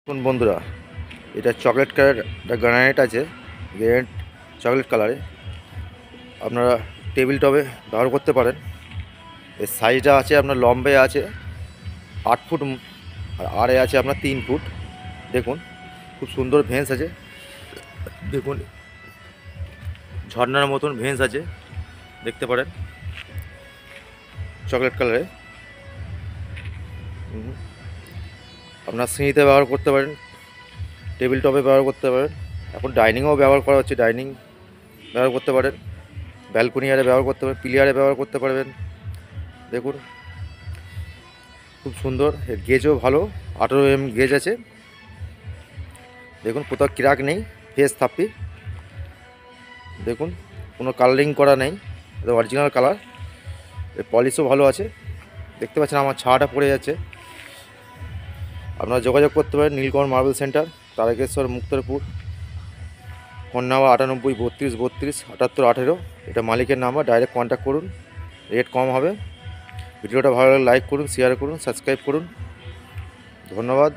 কোন বন্ধুরা, এটা চকলেট কালার গ্রানাইট আছে, গ্রানাইট চকলেট কালারে আপনারা টেবিল টপে ব্যবহার করতে পারেন। এর সাইজটা আছে আপনার লম্বে আছে 8 ফুট আর আড়ে আছে আপনার 3 ফুট। দেখুন খুব সুন্দর ভেন্স আছে, দেখুন ঝর্ণার মতন ভেন্স আছে, দেখতে পারেন চকলেট কালারে। আপনার সিঁড়িতে ব্যবহার করতে পারেন, টেবিল টপে ব্যবহার করতে পারেন, এখন ডাইনিংয়েও ব্যবহার করা হচ্ছে, ডাইনিং ব্যবহার করতে পারেন, ব্যালকনি আরে ব্যবহার করতে পারেন, পিলিয়ারে ব্যবহার করতে পারবেন। দেখুন খুব সুন্দর, এর গেজও ভালো, 18 গেজ আছে। দেখুন কোথাও ক্র্যাক নেই, ফেস থাপ্পি। দেখুন কোনো কালারিং করা নেই, এটা অরিজিনাল কালার। এর পলিশও ভালো আছে, দেখতে পাচ্ছেন আমার ছাটা পড়ে যাচ্ছে। আপনারা যোগাযোগ করতে পারেন Nilkamal marble centre, Tarakeswar, Muktarpur. Phone number 98 32 32 78 18। এটা মালিকের নাম্বার, ডাইরেক্ট কন্ট্যাক্ট করুন, রেট কম হবে। ভিডিওটা ভালো লাগলে লাইক করুন, শেয়ার করুন, সাবস্ক্রাইব করুন। ধন্যবাদ।